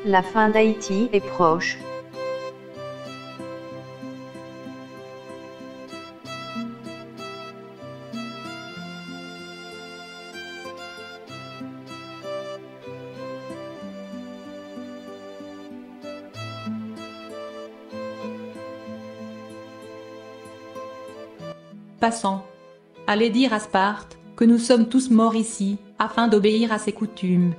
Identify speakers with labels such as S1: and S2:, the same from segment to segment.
S1: La fin d'Haïti est proche.
S2: Passant. Allez dire à Sparte que nous sommes tous morts ici, afin d'obéir à ses coutumes.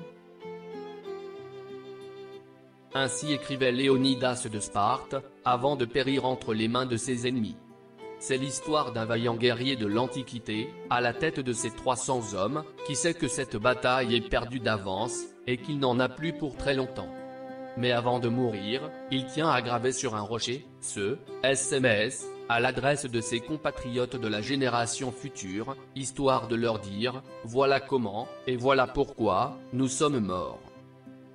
S3: Ainsi écrivait Léonidas de Sparte, avant de périr entre les mains de ses ennemis. C'est l'histoire d'un vaillant guerrier de l'Antiquité, à la tête de ses 300 hommes, qui sait que cette bataille est perdue d'avance, et qu'il n'en a plus pour très longtemps. Mais avant de mourir, il tient à graver sur un rocher, ce SMS, à l'adresse de ses compatriotes de la génération future, histoire de leur dire, voilà comment, et voilà pourquoi, nous sommes morts.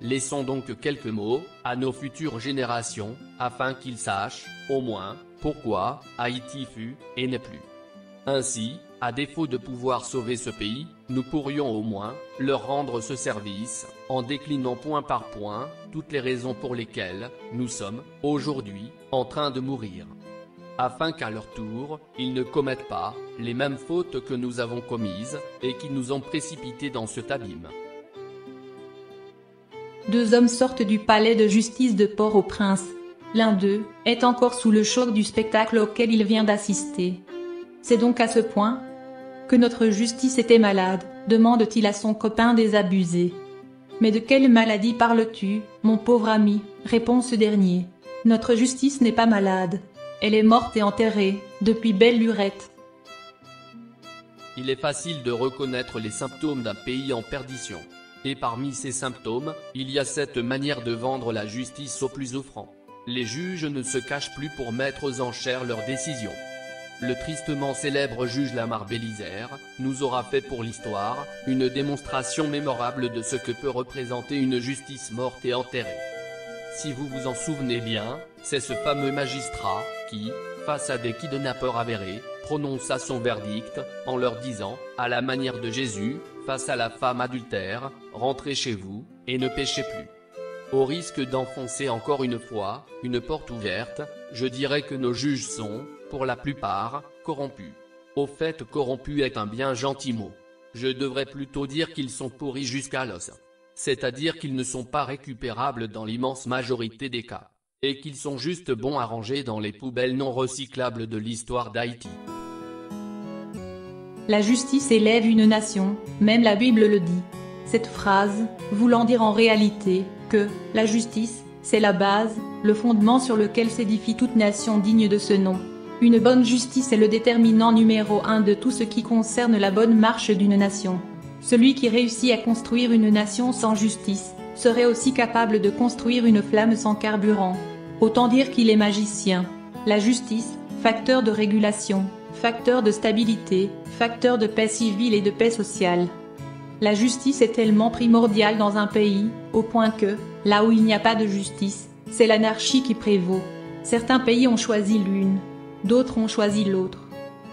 S3: Laissons donc quelques mots, à nos futures générations, afin qu'ils sachent, au moins, pourquoi, Haïti fut, et n'est plus. Ainsi, à défaut de pouvoir sauver ce pays, nous pourrions au moins, leur rendre ce service, en déclinant point par point, toutes les raisons pour lesquelles, nous sommes, aujourd'hui, en train de mourir. Afin qu'à leur tour, ils ne commettent pas, les mêmes fautes que nous avons commises, et qui nous ont précipités dans cet abîme.
S2: Deux hommes sortent du palais de justice de Port-au-Prince. L'un d'eux est encore sous le choc du spectacle auquel il vient d'assister. C'est donc à ce point que notre justice était malade, demande-t-il à son copain désabusé. Mais de quelle maladie parles-tu, mon pauvre ami, répond ce dernier. Notre justice n'est pas malade. Elle est morte et enterrée, depuis belle lurette.
S3: Il est facile de reconnaître les symptômes d'un pays en perdition. Et parmi ces symptômes, il y a cette manière de vendre la justice aux plus offrants. Les juges ne se cachent plus pour mettre aux enchères leurs décisions. Le tristement célèbre juge Lamar Bélisaire nous aura fait pour l'histoire une démonstration mémorable de ce que peut représenter une justice morte et enterrée. Si vous vous en souvenez bien, c'est ce fameux magistrat qui, face à des kidnappeurs avérés, prononça son verdict, en leur disant, à la manière de Jésus, face à la femme adultère, rentrez chez vous, et ne péchez plus. Au risque d'enfoncer encore une fois, une porte ouverte, je dirais que nos juges sont, pour la plupart, corrompus. Au fait, corrompu est un bien gentil mot. Je devrais plutôt dire qu'ils sont pourris jusqu'à l'os. C'est-à-dire qu'ils ne sont pas récupérables dans l'immense majorité des cas. Et qu'ils sont juste bons à ranger dans les poubelles non recyclables de l'histoire d'Haïti.
S2: La justice élève une nation, même la Bible le dit. Cette phrase, voulant dire en réalité que la justice, c'est la base, le fondement sur lequel s'édifie toute nation digne de ce nom. Une bonne justice est le déterminant numéro 1 de tout ce qui concerne la bonne marche d'une nation. Celui qui réussit à construire une nation sans justice, serait aussi capable de construire une flamme sans carburant. Autant dire qu'il est magicien. La justice, facteur de régulation, facteur de stabilité, facteur de paix civile et de paix sociale. La justice est tellement primordiale dans un pays, au point que, là où il n'y a pas de justice, c'est l'anarchie qui prévaut. Certains pays ont choisi l'une, d'autres ont choisi l'autre.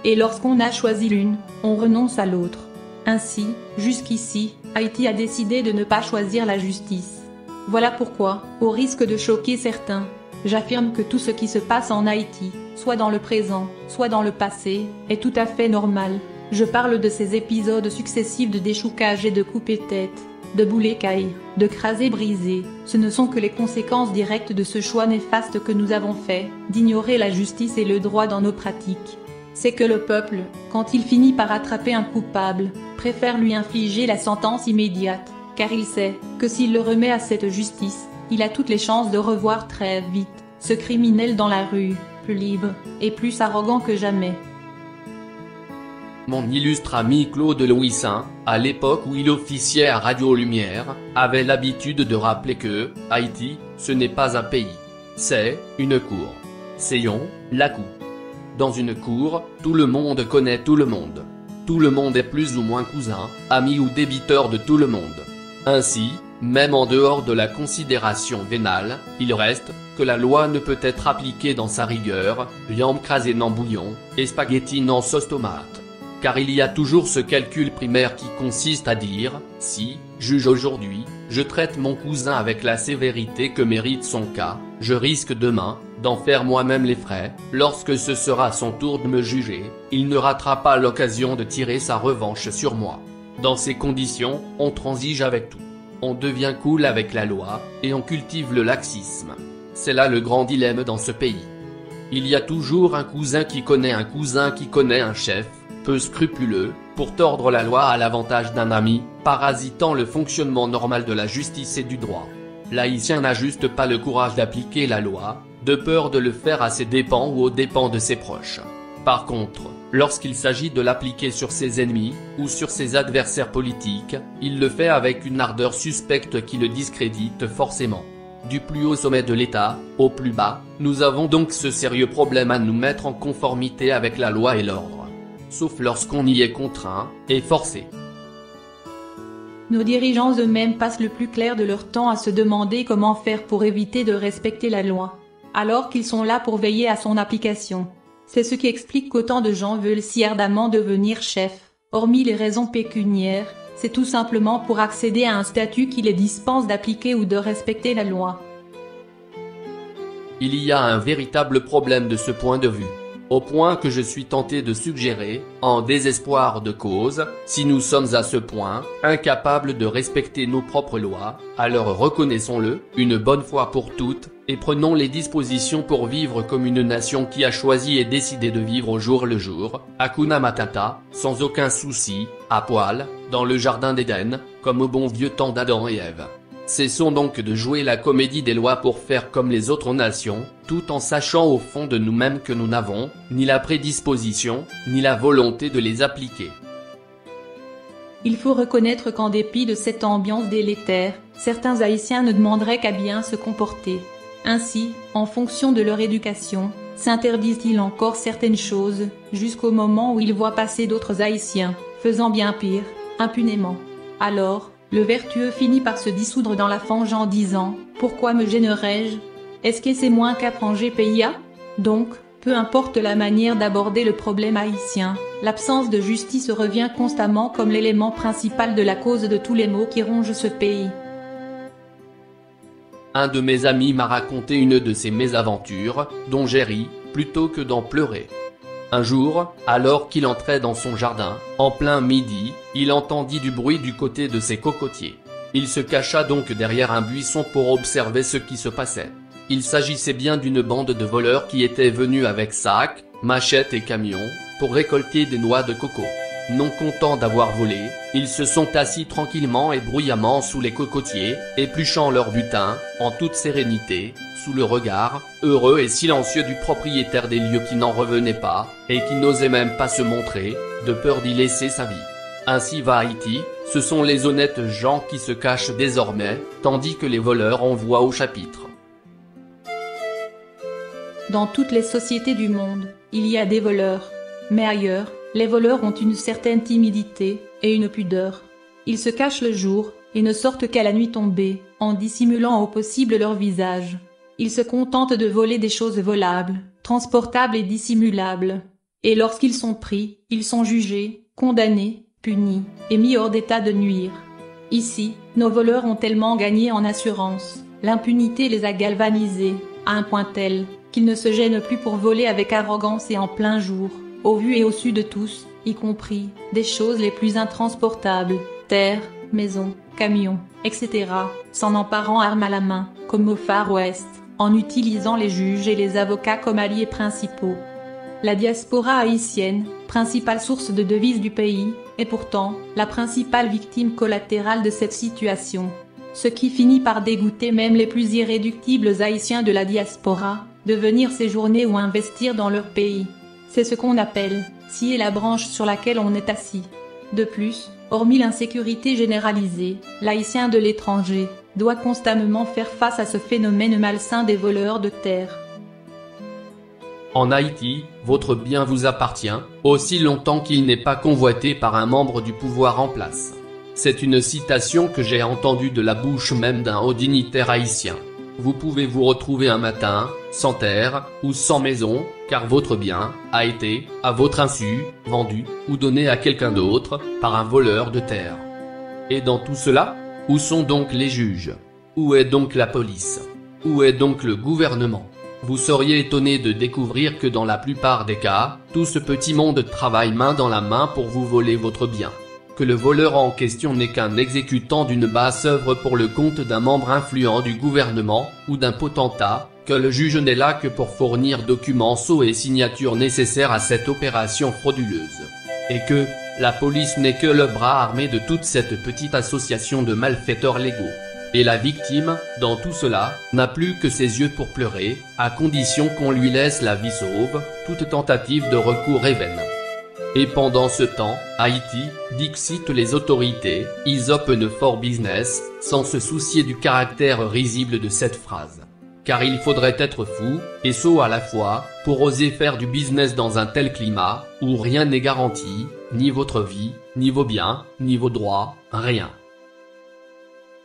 S2: Et lorsqu'on a choisi l'une, on renonce à l'autre. Ainsi, jusqu'ici, Haïti a décidé de ne pas choisir la justice. Voilà pourquoi, au risque de choquer certains, j'affirme que tout ce qui se passe en Haïti, soit dans le présent, soit dans le passé, est tout à fait normal. Je parle de ces épisodes successifs de déchoucage et de couper-tête, de bouler-caille, de craser-briser. Ce ne sont que les conséquences directes de ce choix néfaste que nous avons fait, d'ignorer la justice et le droit dans nos pratiques. C'est que le peuple, quand il finit par attraper un coupable, préfère lui infliger la sentence immédiate, car il sait que s'il le remet à cette justice, il a toutes les chances de revoir très vite ce criminel dans la rue, plus libre et plus arrogant que jamais.
S3: Mon illustre ami Claude Louis Saint, à l'époque où il officiait à Radio Lumière, avait l'habitude de rappeler que Haïti, ce n'est pas un pays, c'est une cour. Sayons, la cour. Dans une cour, tout le monde connaît tout le monde. Tout le monde est plus ou moins cousin, ami ou débiteur de tout le monde. Ainsi, même en dehors de la considération vénale, il reste que la loi ne peut être appliquée dans sa rigueur, viande crasée non bouillon, et spaghetti non sauce tomate. car il y a toujours ce calcul primaire qui consiste à dire, si, juge aujourd'hui, je traite mon cousin avec la sévérité que mérite son cas, je risque demain, d'en faire moi-même les frais, lorsque ce sera son tour de me juger, il ne ratera pas l'occasion de tirer sa revanche sur moi. Dans ces conditions, on transige avec tout. On devient cool avec la loi, et on cultive le laxisme. C'est là le grand dilemme dans ce pays. Il y a toujours un cousin qui connaît un chef, peu scrupuleux, pour tordre la loi à l'avantage d'un ami, parasitant le fonctionnement normal de la justice et du droit. L'haïtien n'a juste pas le courage d'appliquer la loi, de peur de le faire à ses dépens ou aux dépens de ses proches. Par contre, lorsqu'il s'agit de l'appliquer sur ses ennemis, ou sur ses adversaires politiques, il le fait avec une ardeur suspecte qui le discrédite forcément. Du plus haut sommet de l'État, au plus bas, nous avons donc ce sérieux problème à nous mettre en conformité avec la loi et l'ordre. Sauf lorsqu'on y est contraint, et forcé.
S2: Nos dirigeants eux-mêmes passent le plus clair de leur temps à se demander comment faire pour éviter de respecter la loi, alors qu'ils sont là pour veiller à son application. C'est ce qui explique qu'autant de gens veulent si ardemment devenir chefs. Hormis les raisons pécuniaires, c'est tout simplement pour accéder à un statut qui les dispense d'appliquer ou de respecter la loi.
S3: Il y a un véritable problème de ce point de vue. Au point que je suis tenté de suggérer, en désespoir de cause, si nous sommes à ce point, incapables de respecter nos propres lois, alors reconnaissons-le, une bonne fois pour toutes, et prenons les dispositions pour vivre comme une nation qui a choisi et décidé de vivre au jour le jour, Hakuna Matata, sans aucun souci, à poil, dans le jardin d'Éden, comme au bon vieux temps d'Adam et Ève. Cessons donc de jouer la comédie des lois pour faire comme les autres nations, tout en sachant au fond de nous-mêmes que nous n'avons, ni la prédisposition, ni la volonté de les appliquer.
S2: Il faut reconnaître qu'en dépit de cette ambiance délétère, certains Haïtiens ne demanderaient qu'à bien se comporter. Ainsi, en fonction de leur éducation, s'interdisent-ils encore certaines choses, jusqu'au moment où ils voient passer d'autres Haïtiens, faisant bien pire, impunément. Alors, le vertueux finit par se dissoudre dans la fange en disant « Pourquoi me gênerais-je? Est-ce que c'est moins qu'apprendre PIA ?» Donc, peu importe la manière d'aborder le problème haïtien, l'absence de justice revient constamment comme l'élément principal de la cause de tous les maux qui rongent ce pays.
S3: Un de mes amis m'a raconté une de ses mésaventures, dont j'ai ri, plutôt que d'en pleurer. Un jour, alors qu'il entrait dans son jardin, en plein midi, il entendit du bruit du côté de ses cocotiers. Il se cacha donc derrière un buisson pour observer ce qui se passait. Il s'agissait bien d'une bande de voleurs qui étaient venus avec sacs, machettes et camions, pour récolter des noix de coco. Non contents d'avoir volé, ils se sont assis tranquillement et bruyamment sous les cocotiers, épluchant leur butin, en toute sérénité, sous le regard, heureux et silencieux du propriétaire des lieux qui n'en revenait pas, et qui n'osait même pas se montrer, de peur d'y laisser sa vie. Ainsi va Haïti, ce sont les honnêtes gens qui se cachent désormais, tandis que les voleurs en voient au chapitre.
S2: Dans toutes les sociétés du monde, il y a des voleurs. Mais ailleurs, les voleurs ont une certaine timidité et une pudeur. Ils se cachent le jour et ne sortent qu'à la nuit tombée, en dissimulant au possible leur visage. Ils se contentent de voler des choses volables, transportables et dissimulables. Et lorsqu'ils sont pris, ils sont jugés, condamnés, punis et mis hors d'état de nuire. Ici, nos voleurs ont tellement gagné en assurance, l'impunité les a galvanisés, à un point tel qu'ils ne se gênent plus pour voler avec arrogance et en plein jour, au vu et au su de tous, y compris des choses les plus intransportables, terres, maisons, camions, etc., s'en emparant armes à la main, comme au Far West, en utilisant les juges et les avocats comme alliés principaux. La diaspora haïtienne, principale source de devises du pays, est pourtant la principale victime collatérale de cette situation. Ce qui finit par dégoûter même les plus irréductibles haïtiens de la diaspora, de venir séjourner ou investir dans leur pays. C'est ce qu'on appelle scier la branche sur laquelle on est assis. De plus, hormis l'insécurité généralisée, l'haïtien de l'étranger doit constamment faire face à ce phénomène malsain des voleurs de terre.
S3: En Haïti, votre bien vous appartient, aussi longtemps qu'il n'est pas convoité par un membre du pouvoir en place. C'est une citation que j'ai entendue de la bouche même d'un haut dignitaire haïtien. Vous pouvez vous retrouver un matin, sans terre, ou sans maison, car votre bien a été, à votre insu, vendu, ou donné à quelqu'un d'autre, par un voleur de terre. Et dans tout cela, où sont donc les juges? Où est donc la police? Où est donc le gouvernement? Vous seriez étonné de découvrir que dans la plupart des cas, tout ce petit monde travaille main dans la main pour vous voler votre bien. Que le voleur en question n'est qu'un exécutant d'une basse œuvre pour le compte d'un membre influent du gouvernement, ou d'un potentat, que le juge n'est là que pour fournir documents sceaux et signatures nécessaires à cette opération frauduleuse. Et que, la police n'est que le bras armé de toute cette petite association de malfaiteurs légaux. Et la victime, dans tout cela, n'a plus que ses yeux pour pleurer, à condition qu'on lui laisse la vie sauve, toute tentative de recours est vaine. Et pendant ce temps, Haïti, dixit les autorités, ils open for business, sans se soucier du caractère risible de cette phrase. Car il faudrait être fou, et sot à la fois, pour oser faire du business dans un tel climat, où rien n'est garanti, ni votre vie, ni vos biens, ni vos droits, rien.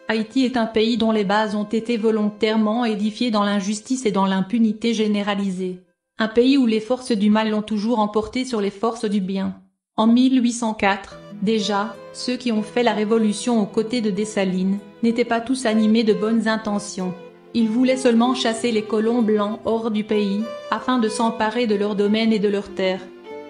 S2: Haïti est un pays dont les bases ont été volontairement édifiées dans l'injustice et dans l'impunité généralisée. Un pays où les forces du mal l'ont toujours emporté sur les forces du bien. En 1804, déjà, ceux qui ont fait la révolution aux côtés de Dessalines, n'étaient pas tous animés de bonnes intentions. Ils voulaient seulement chasser les colons blancs hors du pays, afin de s'emparer de leurs domaines et de leurs terres.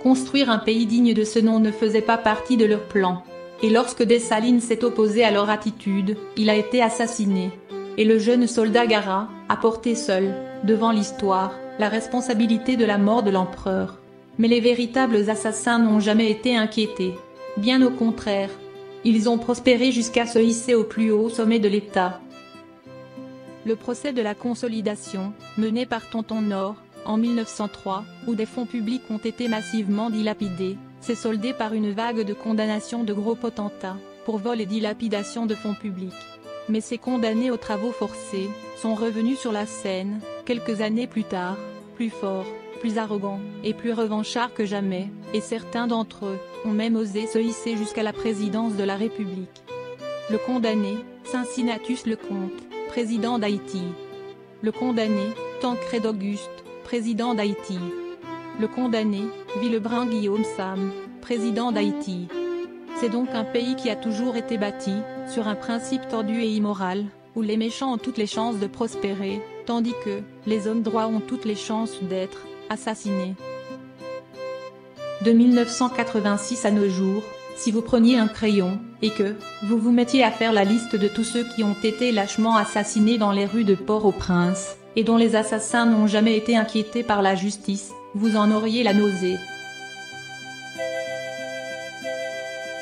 S2: Construire un pays digne de ce nom ne faisait pas partie de leur plan. Et lorsque Dessalines s'est opposé à leur attitude, il a été assassiné. Et le jeune soldat Garat a porté seul, devant l'histoire, la responsabilité de la mort de l'empereur. Mais les véritables assassins n'ont jamais été inquiétés. Bien au contraire. Ils ont prospéré jusqu'à se hisser au plus haut sommet de l'État. Le procès de la consolidation, mené par Tonton Nord, en 1903, où des fonds publics ont été massivement dilapidés, s'est soldé par une vague de condamnations de gros potentats, pour vol et dilapidation de fonds publics. Mais ces condamnés aux travaux forcés, sont revenus sur la scène, quelques années plus tard, plus forts, plus arrogants, et plus revanchards que jamais, et certains d'entre eux, ont même osé se hisser jusqu'à la présidence de la République. Le condamné, Cincinnatus Lecomte, président d'Haïti. Le condamné, Tancred Auguste, président d'Haïti. Le condamné, Villebrun Guillaume Sam, président d'Haïti. C'est donc un pays qui a toujours été bâti, sur un principe tordu et immoral, où les méchants ont toutes les chances de prospérer, tandis que, les hommes droits ont toutes les chances d'être assassinés. De 1986 à nos jours, si vous preniez un crayon, et que, vous vous mettiez à faire la liste de tous ceux qui ont été lâchement assassinés dans les rues de Port-au-Prince, et dont les assassins n'ont jamais été inquiétés par la justice, vous en auriez la nausée.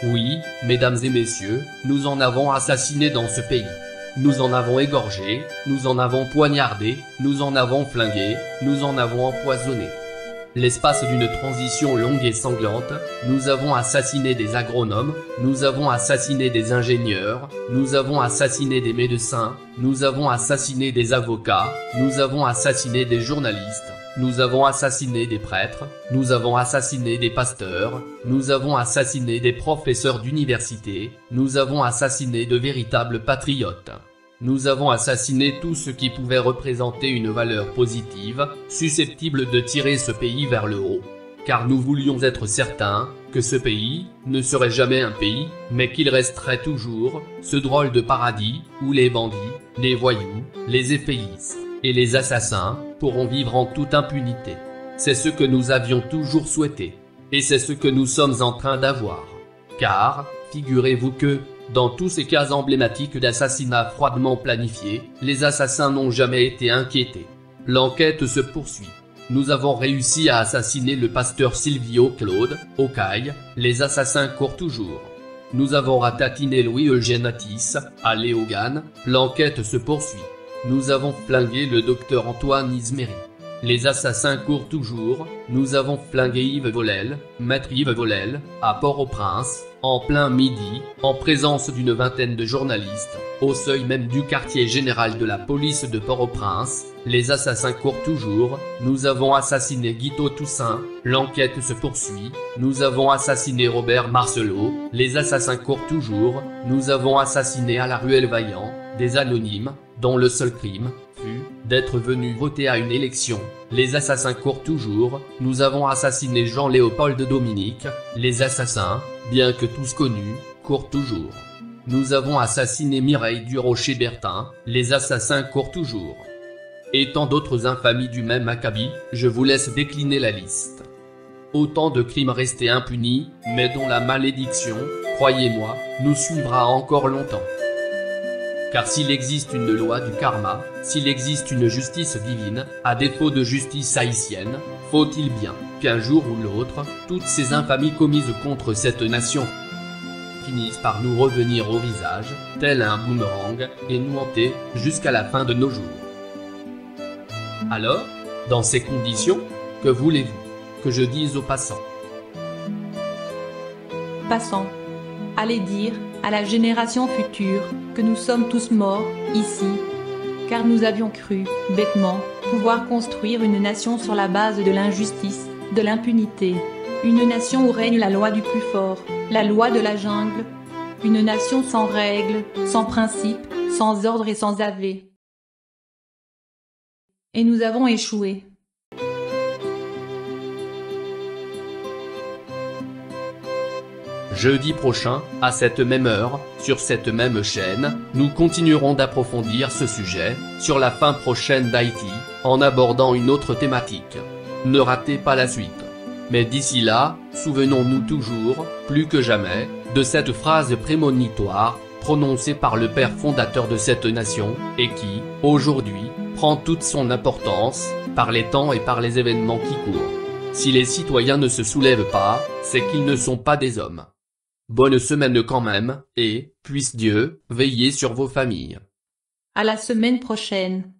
S3: Oui, mesdames et messieurs, nous en avons assassiné dans ce pays. Nous en avons égorgé, nous en avons poignardé, nous en avons flingué, nous en avons empoisonné. L'espace d'une transition longue et sanglante, nous avons assassiné des agronomes, nous avons assassiné des ingénieurs, nous avons assassiné des médecins, nous avons assassiné des avocats, nous avons assassiné des journalistes, nous avons assassiné des prêtres, nous avons assassiné des pasteurs, nous avons assassiné des professeurs d'université, nous avons assassiné de véritables patriotes. Nous avons assassiné tout ce qui pouvait représenter une valeur positive, susceptible de tirer ce pays vers le haut. Car nous voulions être certains que ce pays ne serait jamais un pays, mais qu'il resterait toujours ce drôle de paradis où les bandits, les voyous, les efféisses et les assassins pourront vivre en toute impunité. C'est ce que nous avions toujours souhaité. Et c'est ce que nous sommes en train d'avoir. Car, figurez-vous que, dans tous ces cas emblématiques d'assassinats froidement planifiés, les assassins n'ont jamais été inquiétés. L'enquête se poursuit. Nous avons réussi à assassiner le pasteur Silvio Claude, au Caille, les assassins courent toujours. Nous avons ratatiné Louis-Eugène Attis, à Léogane, l'enquête se poursuit. Nous avons flingué le docteur Antoine Isméry. Les assassins courent toujours, nous avons flingué Yves Volel, maître Yves Volel, à Port-au-Prince, en plein midi, en présence d'une vingtaine de journalistes, au seuil même du quartier général de la police de Port-au-Prince. Les assassins courent toujours, nous avons assassiné Guito Toussaint, l'enquête se poursuit, nous avons assassiné Robert Marcelot, les assassins courent toujours, nous avons assassiné à la ruelle Vaillant, des anonymes, dont le seul crime fut d'être venus voter à une élection. Les assassins courent toujours. Nous avons assassiné Jean-Léopold Dominique. Les assassins, bien que tous connus, courent toujours. Nous avons assassiné Mireille Durocher-Bertin. Les assassins courent toujours. Et tant d'autres infamies du même acabit, je vous laisse décliner la liste. Autant de crimes restés impunis, mais dont la malédiction, croyez-moi, nous suivra encore longtemps. Car s'il existe une loi du karma, s'il existe une justice divine, à défaut de justice haïtienne, faut-il bien qu'un jour ou l'autre, toutes ces infamies commises contre cette nation finissent par nous revenir au visage, tel un boomerang, et nous hanter jusqu'à la fin de nos jours. Alors, dans ces conditions, que voulez-vous que je dise aux passants?
S2: Passants, allez dire à la génération future que nous sommes tous morts ici, car nous avions cru, bêtement, pouvoir construire une nation sur la base de l'injustice, de l'impunité, une nation où règne la loi du plus fort, la loi de la jungle, une nation sans règles, sans principes, sans ordre et sans avé. Et nous avons échoué.
S3: Jeudi prochain, à cette même heure, sur cette même chaîne, nous continuerons d'approfondir ce sujet, sur la fin prochaine d'Haïti, en abordant une autre thématique. Ne ratez pas la suite. Mais d'ici là, souvenons-nous toujours, plus que jamais, de cette phrase prémonitoire, prononcée par le père fondateur de cette nation, et qui, aujourd'hui, prend toute son importance, par les temps et par les événements qui courent. Si les citoyens ne se soulèvent pas, c'est qu'ils ne sont pas des hommes. Bonne semaine quand même, et, puisse Dieu, veiller sur vos familles.
S2: À la semaine prochaine.